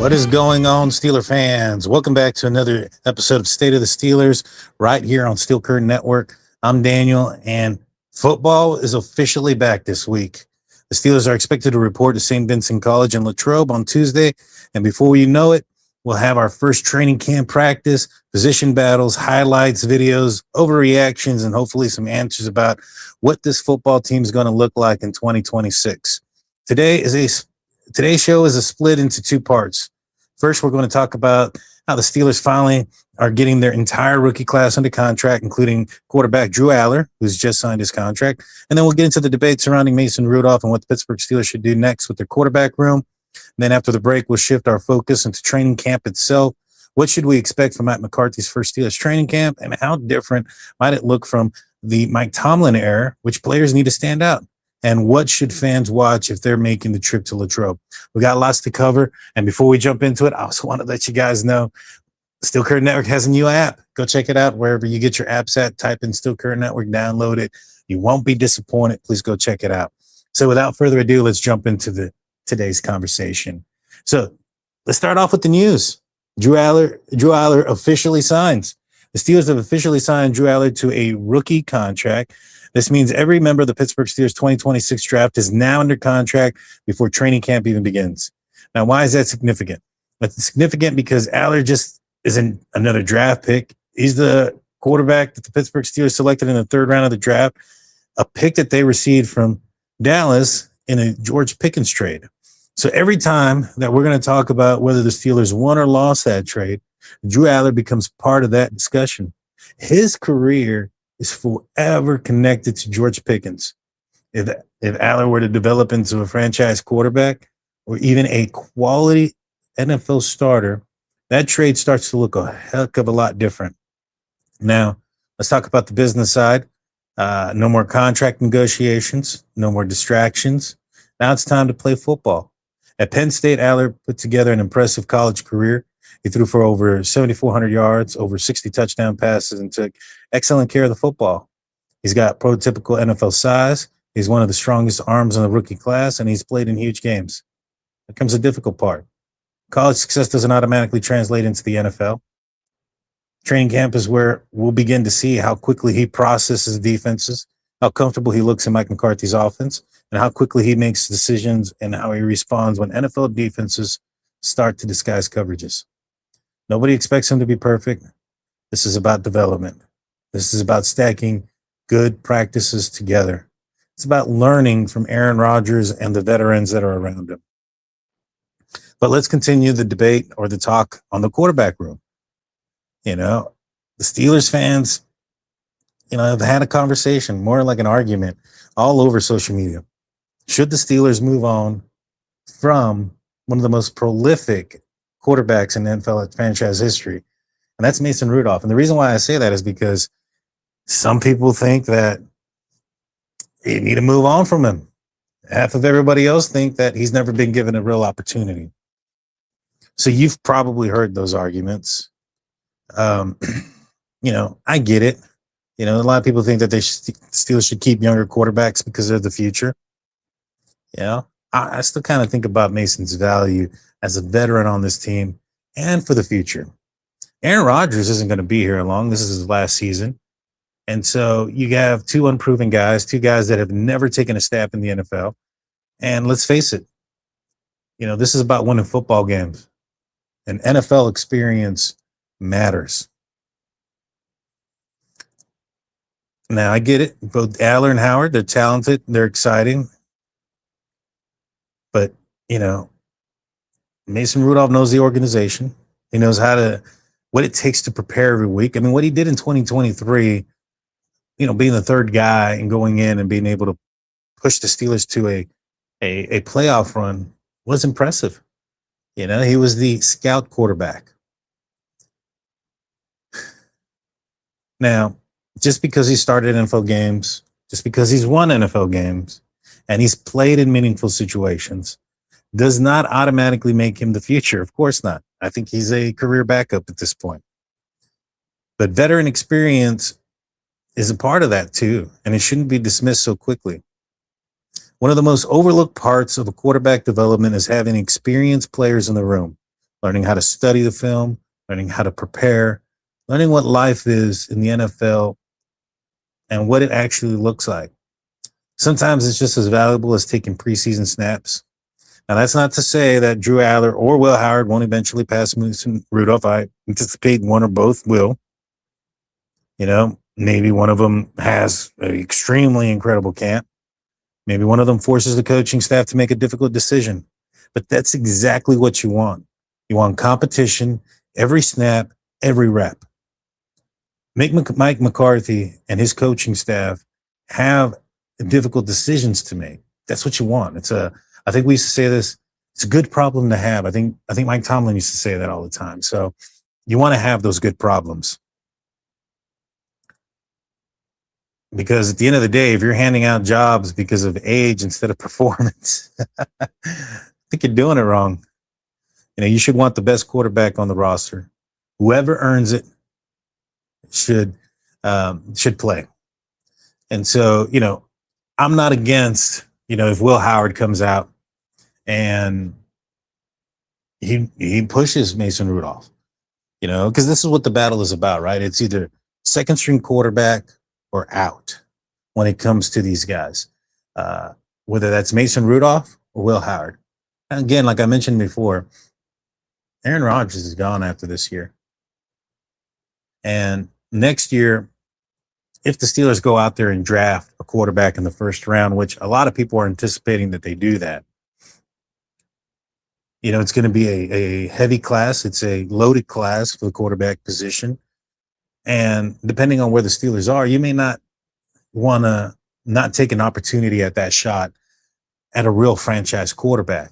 What is going on, Steeler fans? Welcome back to another episode of State of the Steelers right here on Steel Curtain Network. I'm Daniel, and football is officially back this week. The Steelers are expected to report to St. Vincent College in Latrobe on Tuesday, and before you know it, we'll have our first training camp practice, position battles, highlights, videos, overreactions, and hopefully some answers about what this football team is going to look like in 2026. Today's show is split into two parts. First, we're going to talk about how the Steelers finally are getting their entire rookie class under contract, including quarterback Drew Allar, who's just signed his contract. And then we'll get into the debate surrounding Mason Rudolph and what the Pittsburgh Steelers should do next with their quarterback room. And then after the break, we'll shift our focus into training camp itself. What should we expect from Mike McCarthy's first Steelers training camp, and how different might it look from the Mike Tomlin era? Which players need to stand out? And what should fans watch if they're making the trip to Latrobe? We got lots to cover. And before we jump into it, I also want to let you guys know Steel Curtain Network has a new app. Go check it out wherever you get your apps at. Type in Steel Curtain Network, download it. You won't be disappointed. Please go check it out. So without further ado, let's jump into today's conversation. So let's start off with the news. Drew Allar officially signs. The Steelers have officially signed Drew Allar to a rookie contract. This means every member of the Pittsburgh Steelers 2026 draft is now under contract before training camp even begins. Now, why is that significant? That's significant because Allar just isn't another draft pick. He's the quarterback that the Pittsburgh Steelers selected in the third round of the draft, a pick that they received from Dallas in a George Pickens trade. So every time that we're going to talk about whether the Steelers won or lost that trade, Drew Allar becomes part of that discussion. His career is forever connected to George Pickens. If Allar were to develop into a franchise quarterback or even a quality NFL starter, that trade starts to look a heck of a lot different. Now, let's talk about the business side. No more contract negotiations, no more distractions. Now it's time to play football. At Penn State, Allar put together an impressive college career. He threw for over 7,400 yards, over 60 touchdown passes, and took excellent care of the football. He's got prototypical NFL size. He's one of the strongest arms in the rookie class, and he's played in huge games. Here comes the difficult part. College success doesn't automatically translate into the NFL. Training camp is where we'll begin to see how quickly he processes defenses, how comfortable he looks in Mike McCarthy's offense, and how quickly he makes decisions and how he responds when NFL defenses start to disguise coverages. Nobody expects him to be perfect. This is about development. This is about stacking good practices together. It's about learning from Aaron Rodgers and the veterans that are around him. But let's continue the debate or the talk on the quarterback room. You know, the Steelers fans, have had a conversation, more like an argument, all over social media. Should the Steelers move on from one of the most prolific quarterbacks in NFL franchise history? And that's Mason Rudolph. And the reason why I say that is because some people think that you need to move on from him. Half of everybody else think that he's never been given a real opportunity. So you've probably heard those arguments. I get it. A lot of people think that Steelers should keep younger quarterbacks because they're the future. I still kind of think about Mason's value as a veteran on this team and for the future. Aaron Rodgers isn't going to be here long. This is his last season. And so you have two unproven guys, two guys that have never taken a snap in the NFL. And let's face it, this is about winning football games. And NFL experience matters. Now, I get it. Both Allar and Howard, they're talented. They're exciting. But, Mason Rudolph knows the organization. He knows what it takes to prepare every week. I mean, what he did in 2023, being the third guy and going in and being able to push the Steelers to a playoff run was impressive. He was the scout quarterback. Now, just because he started NFL games, just because he's won NFL games, and he's played in meaningful situations, does not automatically make him the future. Of course not. I think he's a career backup at this point. But veteran experience is a part of that too, and it shouldn't be dismissed so quickly. One of the most overlooked parts of a quarterback development is having experienced players in the room. learning how to study the film, learning how to prepare, learning what life is in the NFL and what it actually looks like. Sometimes it's just as valuable as taking preseason snaps. Now, that's not to say that Drew Allar or Will Howard won't eventually pass Mason Rudolph. I anticipate one or both will. Maybe one of them has an extremely incredible camp. Maybe one of them forces the coaching staff to make a difficult decision. But that's exactly what you want. You want competition, every snap, every rep. Make Mike McCarthy and his coaching staff have difficult decisions to make. That's what you want. I think we used to say this. It's a good problem to have. I think Mike Tomlin used to say that all the time. So you want to have those good problems. Because at the end of the day, if you're handing out jobs because of age instead of performance, I think you're doing it wrong. You should want the best quarterback on the roster. Whoever earns it should play. And so, I'm not against, if Will Howard comes out and he pushes Mason Rudolph, because this is what the battle is about, right? It's either second string quarterback or out when it comes to these guys, whether that's Mason Rudolph or Will Howard. And again, like I mentioned before, Aaron Rodgers is gone after this year. And next year, if the Steelers go out there and draft a quarterback in the first round, which a lot of people are anticipating that they do that, it's going to be a heavy class. It's a loaded class for the quarterback position. And depending on where the Steelers are, you may not want to not take an opportunity at that shot at a real franchise quarterback.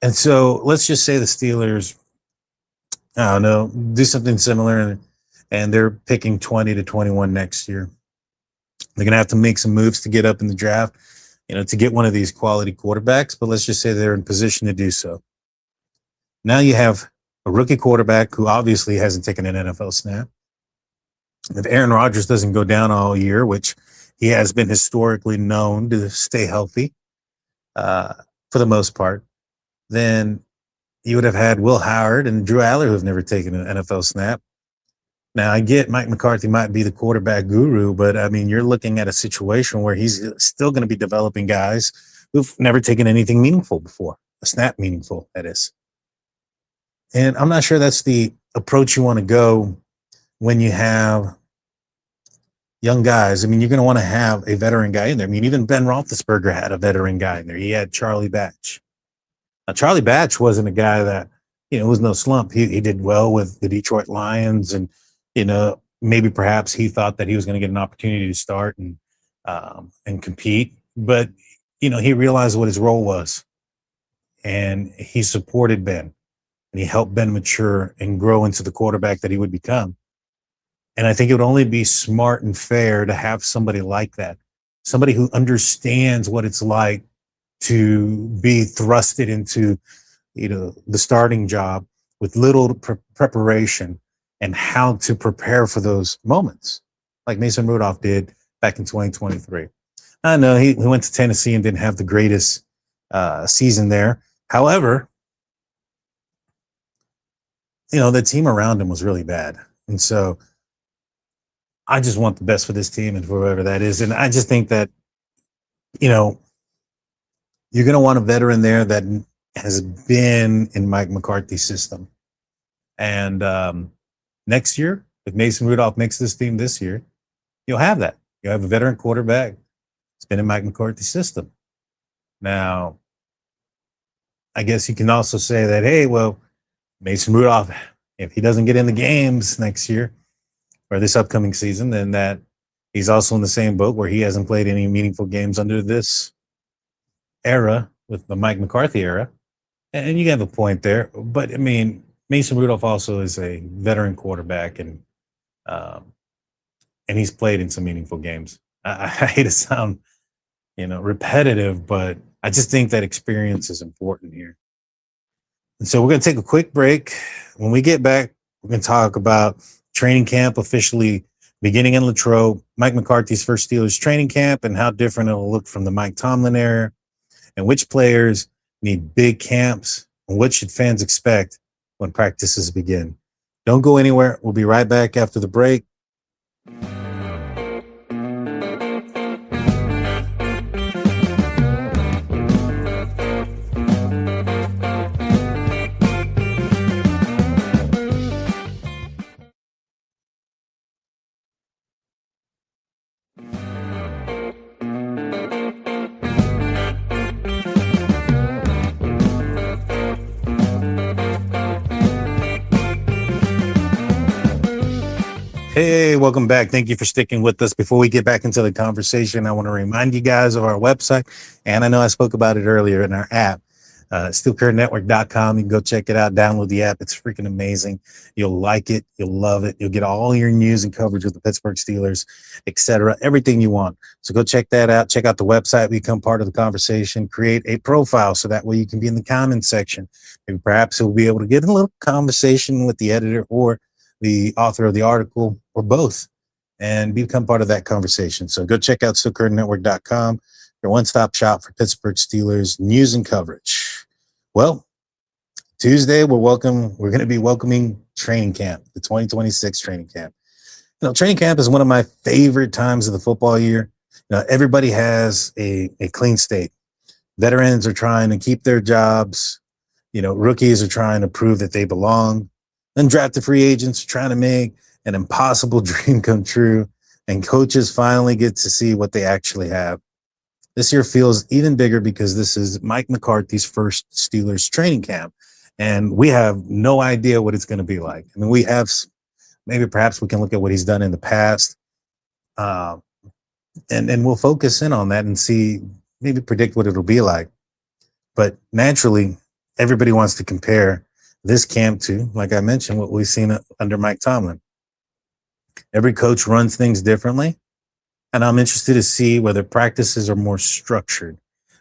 And so let's just say the Steelers, I don't know, do something similar and they're picking 20 to 21 next year. They're going to have to make some moves to get up in the draft, to get one of these quality quarterbacks. But let's just say they're in position to do so. Now you have a rookie quarterback who obviously hasn't taken an NFL snap. If Aaron Rodgers doesn't go down all year, which he has been historically known to stay healthy for the most part, then you would have had Will Howard and Drew Allar who have never taken an NFL snap. Now, I get Mike McCarthy might be the quarterback guru, but I mean, you're looking at a situation where he's still going to be developing guys who've never taken anything meaningful before, a snap meaningful, that is. And I'm not sure that's the approach you want to go when you have young guys. I mean, you're going to want to have a veteran guy in there. I mean, even Ben Roethlisberger had a veteran guy in there. He had Charlie Batch. Now, Charlie Batch wasn't a guy that, was no slump. He did well with the Detroit Lions, and, maybe perhaps he thought that he was going to get an opportunity to start and compete. But, he realized what his role was, and he supported Ben, and he helped Ben mature and grow into the quarterback that he would become. And I think it would only be smart and fair to have somebody like that, somebody who understands what it's like to be thrusted into, the starting job with little preparation and how to prepare for those moments, like Mason Rudolph did back in 2023. I know he went to Tennessee and didn't have the greatest season there. However, the team around him was really bad. And so I just want the best for this team and for whoever that is. And I just think that, you're going to want a veteran there that has been in Mike McCarthy's system. And next year, if Mason Rudolph makes this team this year, you'll have that. You'll have a veteran quarterback that's been in Mike McCarthy's system. Now, I guess you can also say that, hey, well, Mason Rudolph, if he doesn't get in the games next year or this upcoming season, then that he's also in the same boat where he hasn't played any meaningful games under this era with the Mike McCarthy era. And you have a point there. But, I mean, Mason Rudolph also is a veteran quarterback, and he's played in some meaningful games. I hate to sound, repetitive, but I just think that experience is important here. And so we're going to take a quick break. When we get back, we're going to talk about training camp officially beginning in Latrobe, Mike McCarthy's first Steelers training camp, and how different it'll look from the Mike Tomlin era, and which players need big camps, and what should fans expect when practices begin. Don't go anywhere. We'll be right back after the break. Hey, welcome back. Thank you for sticking with us. Before we get back into the conversation, I want to remind you guys of our website. And I know I spoke about it earlier in our app, steelcurrentnetwork.com. You can go check it out, download the app. It's freaking amazing. You'll like it. You'll love it. You'll get all your news and coverage with the Pittsburgh Steelers, etc. Everything you want. So go check that out. Check out the website. Become part of the conversation. Create a profile so that way you can be in the comments section. Maybe perhaps you'll be able to get a little conversation with the editor or the author of the article, or both, and become part of that conversation. So go check out steelcurrentnetwork.com, your one-stop shop for Pittsburgh Steelers news and coverage. Well, Tuesday, we're going to be welcoming training camp, the 2026 training camp. Training camp is one of my favorite times of the football year. Everybody has a clean slate. Veterans are trying to keep their jobs. Rookies are trying to prove that they belong. Undrafted free agents are trying to make an impossible dream come true, and coaches finally get to see what they actually have. This year feels even bigger because this is Mike McCarthy's first Steelers training camp, and we have no idea what it's going to be like. I mean, we have perhaps we can look at what he's done in the past, and we'll focus in on that and see, maybe predict what it'll be like. But naturally, everybody wants to compare this camp to, like I mentioned, what we've seen under Mike Tomlin. Every coach runs things differently, and I'm interested to see whether practices are more structured.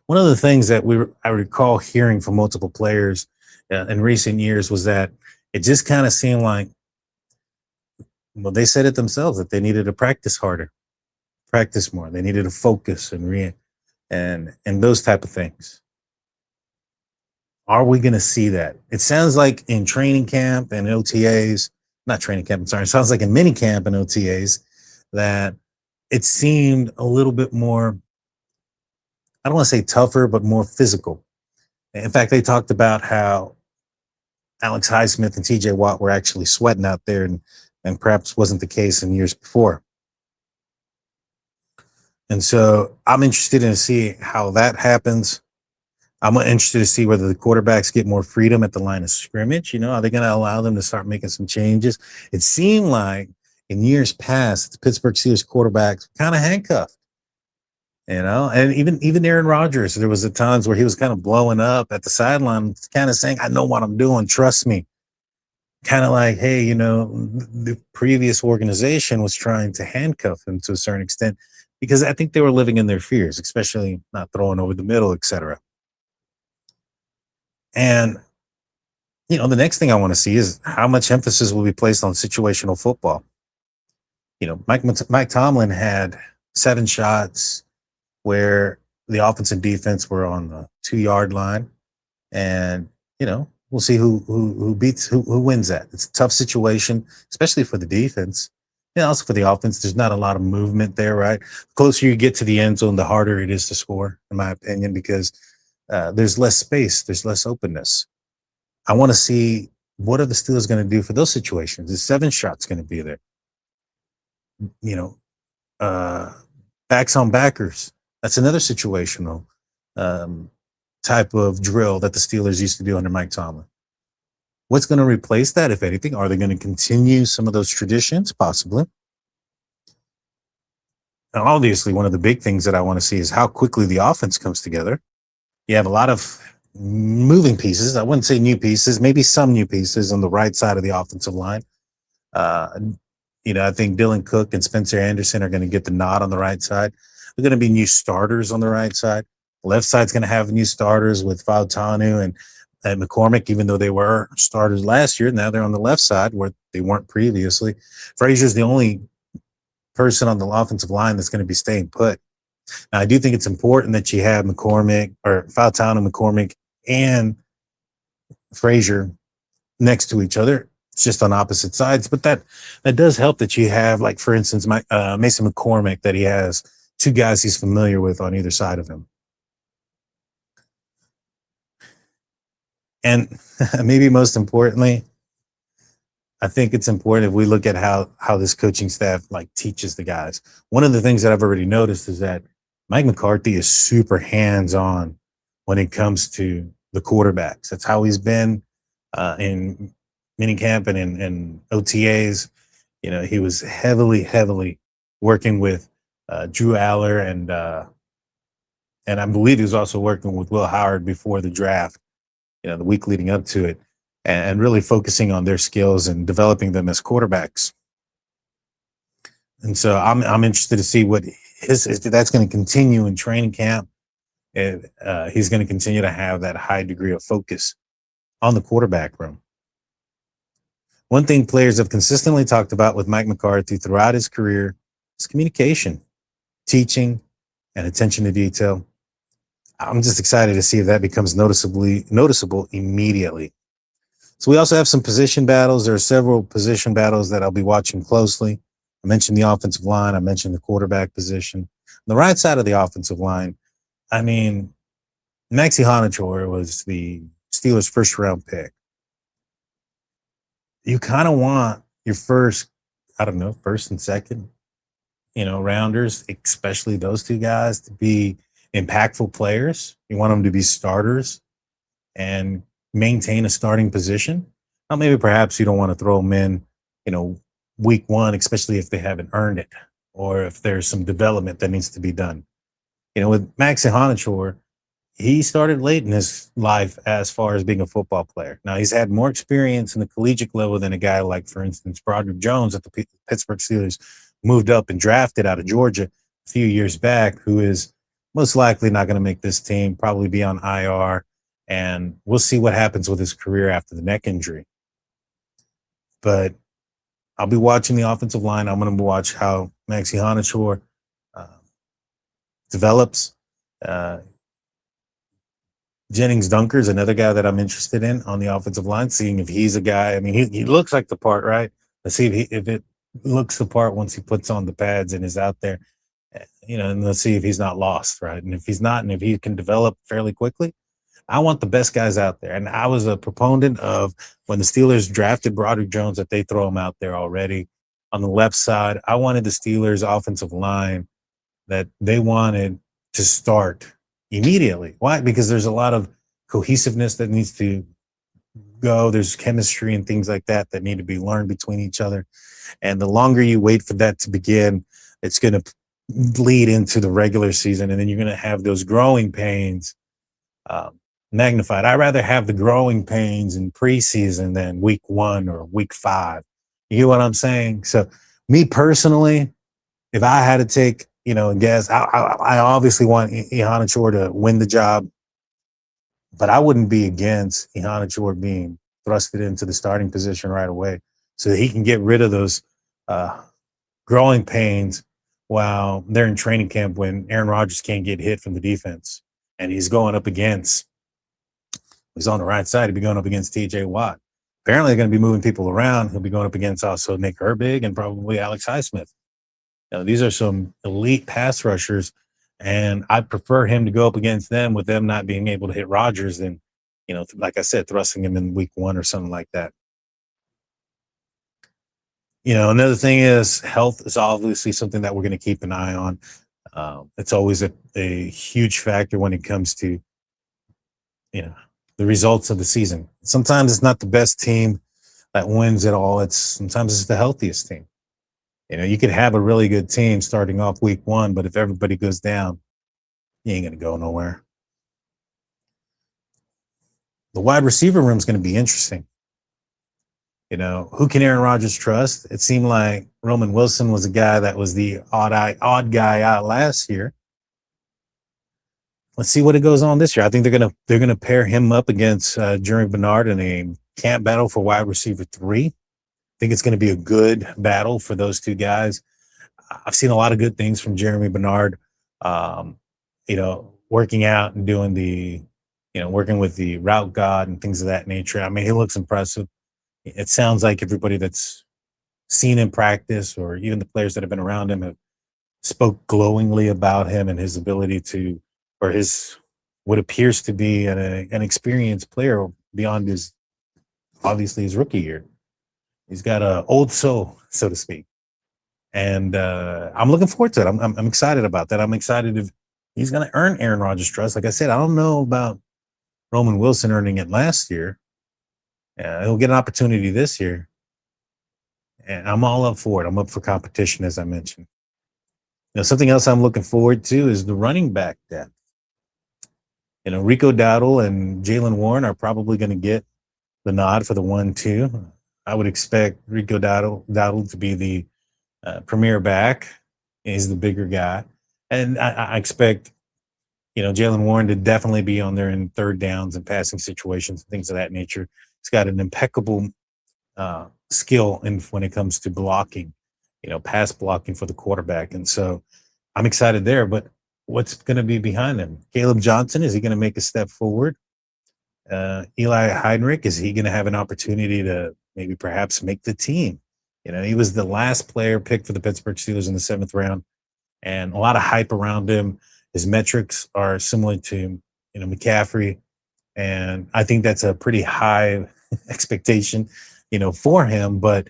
One of the things that I recall hearing from multiple players in recent years was that it just kind of seemed like, well, they said it themselves, that they needed to practice harder, practice more. They needed to focus and those type of things. Are we going to see that? It sounds like in training camp and OTAs, not training camp, I'm sorry. It sounds like in mini camp and OTAs that it seemed a little bit more, I don't want to say tougher, but more physical. In fact, they talked about how Alex Highsmith and TJ Watt were actually sweating out there, and perhaps wasn't the case in years before. And so I'm interested in see how that happens. I'm interested to see whether the quarterbacks get more freedom at the line of scrimmage. Are they going to allow them to start making some changes? It seemed like in years past, the Pittsburgh Steelers quarterbacks kind of handcuffed, and even Aaron Rodgers, there was times where he was kind of blowing up at the sideline, kind of saying, I know what I'm doing. Trust me. Kind of like, hey, the previous organization was trying to handcuff him to a certain extent because I think they were living in their fears, especially not throwing over the middle, etc. And, the next thing I want to see is how much emphasis will be placed on situational football. Mike Tomlin had 7 shots where the offense and defense were on the 2-yard line. And, we'll see who wins that. It's a tough situation, especially for the defense. Also for the offense, there's not a lot of movement there, right? The closer you get to the end zone, the harder it is to score, in my opinion, because there's less space, there's less openness. I want to see, what are the Steelers going to do for those situations? Is 7 shots going to be there? Backs on backers. That's another situational type of drill that the Steelers used to do under Mike Tomlin. What's going to replace that, if anything? Are they going to continue some of those traditions? Possibly. And obviously, one of the big things that I want to see is how quickly the offense comes together. You have a lot of moving pieces. I wouldn't say new pieces, maybe some new pieces on the right side of the offensive line. I think Dylan Cook and Spencer Anderson are going to get the nod on the right side. They're going to be new starters on the right side. Left side's going to have new starters with Fautanu and McCormick, even though they were starters last year. Now they're on the left side where they weren't previously. Frazier's the only person on the offensive line that's going to be staying put. Now, I do think it's important that you have McCormick or Fautanu, McCormick, and Frazier next to each other. It's just on opposite sides, but that does help that you have, like, for instance, Mason McCormick, that he has two guys he's familiar with on either side of him. And maybe most importantly, I think it's important if we look at how this coaching staff like teaches the guys. One of the things that I've already noticed is that Mike McCarthy is super hands-on when it comes to the quarterbacks. That's how he's been in minicamp and in OTAs. You know, he was heavily working with Drew Allar, and I believe he was also working with Will Howard before the draft, you know, the week leading up to it, and really focusing on their skills and developing them as quarterbacks. And so I'm interested to see what if that's going to continue in training camp. He's going to continue to have that high degree of focus on the quarterback room. One thing players have consistently talked about with Mike McCarthy throughout his career is communication, teaching, and attention to detail. I'm just excited to see if that becomes noticeable immediately. So we also have some position battles. There are several position battles that I'll be watching closely. I mentioned the offensive line. I mentioned the quarterback position. On the right side of the offensive line, I mean, Maxi Honachor was the Steelers' first-round pick. You kind of want your first and second, rounders, especially those two guys, to be impactful players. You want them to be starters and maintain a starting position. Now, maybe perhaps you don't want to throw them in, week one, especially if they haven't earned it or if there's some development that needs to be done. With Maxi Honachor, he started late in his life as far as being a football player. Now, he's had more experience in the collegiate level than a guy like, for instance, Broderick Jones at the Pittsburgh Steelers moved up and drafted out of Georgia a few years back, who is most likely not going to make this team, probably be on IR, and we'll see what happens with his career after the neck injury. But I'll be watching the offensive line. I'm going to watch how Maxi Honachor develops. Jennings Dunker is another guy that I'm interested in on the offensive line, seeing if he's a guy. I mean, he looks like the part, right? Let's see if it looks the part once he puts on the pads and is out there, and let's see if he's not lost, right? And if he's not, and if he can develop fairly quickly, I want the best guys out there. And I was a proponent of, when the Steelers drafted Broderick Jones, that they throw him out there already. On the left side, I wanted the Steelers' offensive line that they wanted to start immediately. Why? Because there's a lot of cohesiveness that needs to go. There's chemistry and things like that need to be learned between each other. And the longer you wait for that to begin, it's going to lead into the regular season. And then you're going to have those growing pains magnified. I'd rather have the growing pains in preseason than week 1 or week 5. You hear what I'm saying? So me personally, if I had to take, a guess, I obviously want Honachor to win the job, but I wouldn't be against Honachor being thrusted into the starting position right away so that he can get rid of those growing pains while they're in training camp, when Aaron Rodgers can't get hit from the defense. And he's on the right side. He'll be going up against TJ Watt. Apparently, they're going to be moving people around. He'll be going up against also Nick Herbig and probably Alex Highsmith. These are some elite pass rushers, and I'd prefer him to go up against them, with them not being able to hit Rodgers, than, like I said, thrusting him in week 1 or something like that. Another thing is, health is obviously something that we're going to keep an eye on. It's always a huge factor when it comes to, the results of the season. Sometimes it's not the best team that wins it all. Sometimes it's the healthiest team. You could have a really good team starting off week 1, but if everybody goes down, you ain't going to go nowhere. The wide receiver room is going to be interesting. Who can Aaron Rodgers trust? It seemed like Roman Wilson was a guy that was the odd guy out last year. Let's see what it goes on this year. I think they're gonna pair him up against Jeremy Bernard in a camp battle for wide receiver 3. I think it's going to be a good battle for those two guys. I've seen a lot of good things from Jeremy Bernard. Working out and doing working with the route god and things of that nature. I mean, he looks impressive. It sounds like everybody that's seen him practice, or even the players that have been around him, have spoke glowingly about him and his ability to, or his what appears to be an experienced player beyond his obviously his rookie year. He's got a old soul, so to speak, and I'm looking forward to it. I'm excited about that. I'm excited if he's going to earn Aaron Rodgers' trust. Like I said, I don't know about Roman Wilson earning it last year. He'll get an opportunity this year, and I'm all up for it. I'm up for competition, as I mentioned. Something else I'm looking forward to is the running back depth. Rico Dowdle and Jalen Warren are probably going to get the nod for the 1-2. I would expect Rico Dowdle to be the premier back. He's the bigger guy. And I expect, Jalen Warren to definitely be on there in third downs and passing situations, things of that nature. He's got an impeccable skill when it comes to blocking, pass blocking for the quarterback. And so I'm excited there. But what's going to be behind him? Caleb Johnson, is he going to make a step forward? Eli Heinrich, is he going to have an opportunity to maybe perhaps make the team? He was the last player picked for the Pittsburgh Steelers in the 7th round, and a lot of hype around him. His metrics are similar to, McCaffrey, and I think that's a pretty high expectation, for him. But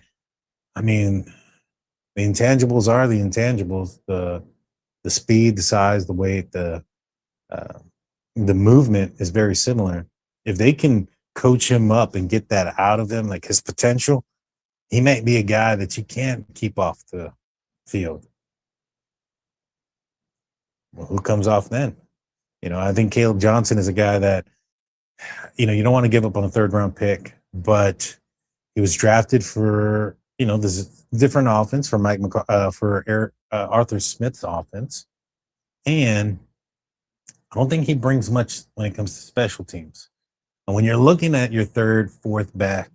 I mean, the intangibles are the intangibles. The speed, the size, the weight, the movement is very similar. If they can coach him up and get that out of him, like his potential, he might be a guy that you can't keep off the field. Well, who comes off then? I think Caleb Johnson is a guy that, you don't want to give up on a 3rd-round pick, but he was drafted for, this different offense for Arthur Smith's offense. And I don't think he brings much when it comes to special teams. And when you're looking at your 3rd, 4th back,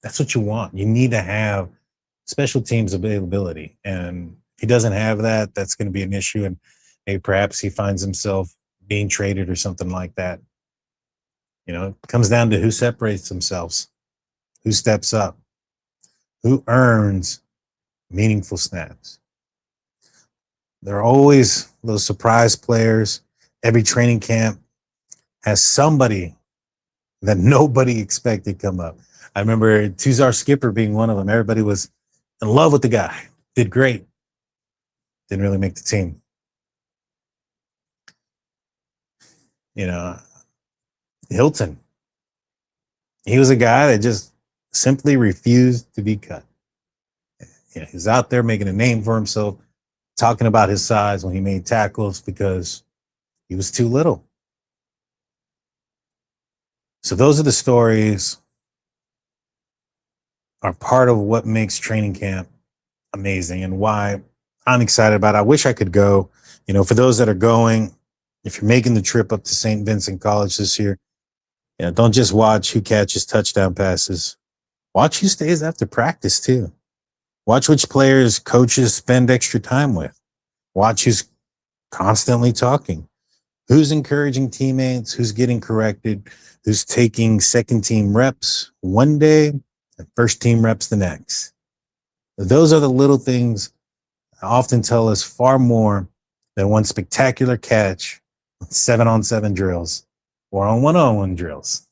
that's what you want. You need to have special teams availability. And if he doesn't have that, that's going to be an issue. And maybe perhaps he finds himself being traded or something like that. It comes down to who separates themselves, who steps up, who earns meaningful snaps. There are always those surprise players. Every training camp has somebody that nobody expected come up. I remember Tuzar Skipper being one of them. Everybody was in love with the guy. Did great. Didn't really make the team. Hilton. He was a guy that just simply refused to be cut. He's out there making a name for himself, talking about his size when he made tackles because he was too little. So those are the stories, are part of what makes training camp amazing and why I'm excited about it. I wish I could go. For those that are going, if you're making the trip up to St. Vincent College this year, don't just watch who catches touchdown passes. Watch who stays after practice too. Watch which players coaches spend extra time with. Watch who's constantly talking. Who's encouraging teammates, who's getting corrected, who's taking 2nd-team reps one day and 1st-team reps the next. Those are the little things that often tell us far more than one spectacular catch on 7-on-7 drills or on 1-on-1 drills,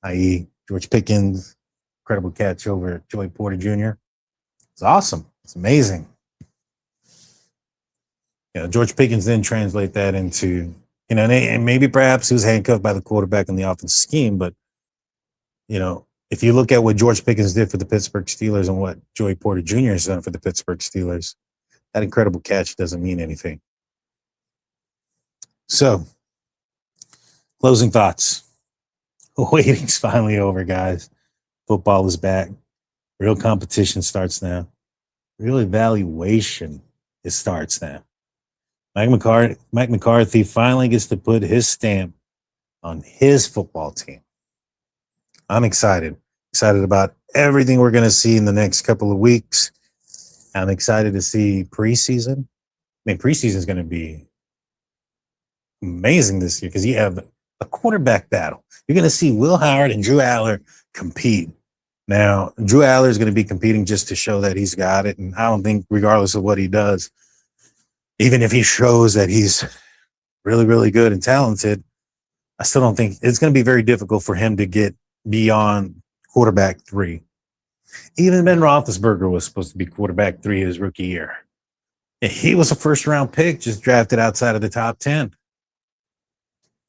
i.e. George Pickens' incredible catch over Joey Porter Jr. It's awesome. It's amazing. George Pickens then translate that into, and maybe perhaps he was handcuffed by the quarterback in the offensive scheme, but, if you look at what George Pickens did for the Pittsburgh Steelers and what Joey Porter Jr. has done for the Pittsburgh Steelers, that incredible catch doesn't mean anything. So, closing thoughts. Waiting's finally over, guys. Football is back. Real competition starts now. Real evaluation, it starts now. Mike McCarthy finally gets to put his stamp on his football team. I'm excited. Excited about everything we're going to see in the next couple of weeks. I'm excited to see preseason. Preseason is going to be amazing this year because you have a quarterback battle. You're going to see Will Howard and Drew Allar compete Now, Drew Allar is going to be competing just to show that he's got it. And I don't think, regardless of what he does, even if he shows that he's really, really good and talented, I still don't think it's going to be very difficult for him to get beyond quarterback 3. Even Ben Roethlisberger was supposed to be quarterback 3 his rookie year. He was a first-round pick, just drafted outside of the top 10.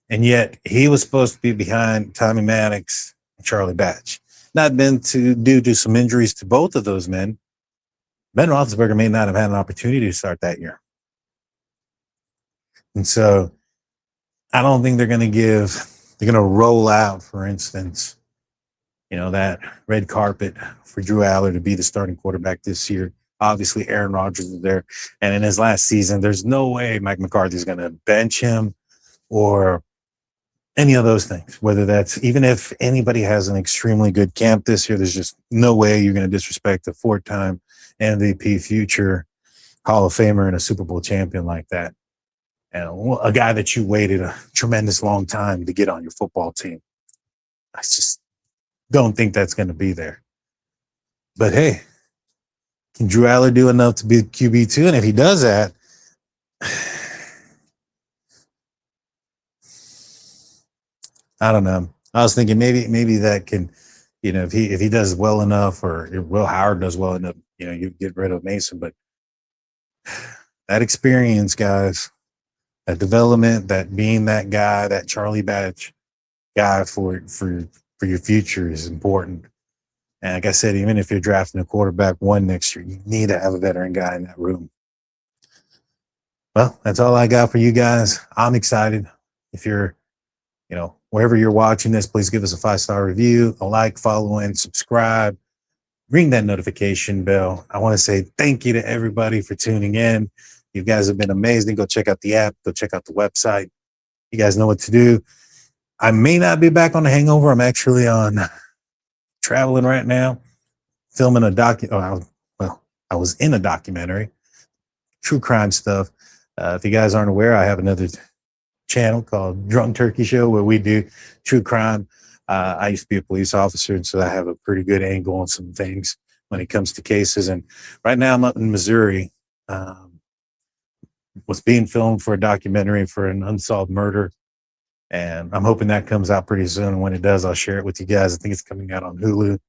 And yet he was supposed to be behind Tommy Maddox and Charlie Batch. Not been due to some injuries to both of those men. Ben Roethlisberger may not have had an opportunity to start that year. And so I don't think they're going to roll out, for instance, that red carpet for Drew Allar to be the starting quarterback this year. Obviously, Aaron Rodgers is there. And in his last season, there's no way Mike McCarthy is going to bench him or any of those things, whether that's even if anybody has an extremely good camp this year, there's just no way you're going to disrespect a 4-time MVP, future Hall of Famer, and a Super Bowl champion like that. And a guy that you waited a tremendous long time to get on your football team. I just don't think that's going to be there. But hey, can Drew Allar do enough to be QB2? And if he does that, I don't know. I was thinking maybe that can, if he does well enough, or if Will Howard does well enough, you get rid of Mason. But that experience, guys, that development, that being that guy, that Charlie Batch guy for your future is important. And like I said, even if you're drafting a quarterback 1 next year, you need to have a veteran guy in that room. Well, that's all I got for you guys. I'm excited. If you're, wherever you're watching this, please give us a 5-star review, a like, follow, and subscribe. Ring that notification bell. I want to say thank you to everybody for tuning in. You guys have been amazing. Go check out the app. Go check out the website. You guys know what to do. I may not be back on The Hangover. I'm actually on traveling right now, filming I was in a documentary, true crime stuff. If you guys aren't aware, I have another channel called Drunk Turkey Show where we do true crime. I used to be a police officer, and so I have a pretty good angle on some things when it comes to cases. And right now I'm up in Missouri. Was being filmed for a documentary for an unsolved murder. And I'm hoping that comes out pretty soon. And when it does, I'll share it with you guys. I think it's coming out on Hulu.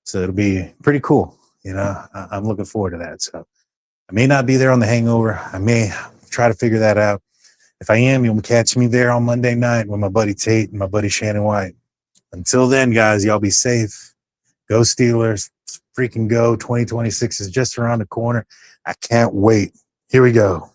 So it'll be pretty cool. I'm looking forward to that. So I may not be there on The Hangover. I may try to figure that out. If I am, you'll catch me there on Monday night with my buddy Tate and my buddy Shannon White. Until then, guys, y'all be safe. Go Steelers. Freaking go. 2026 is just around the corner. I can't wait. Here we go.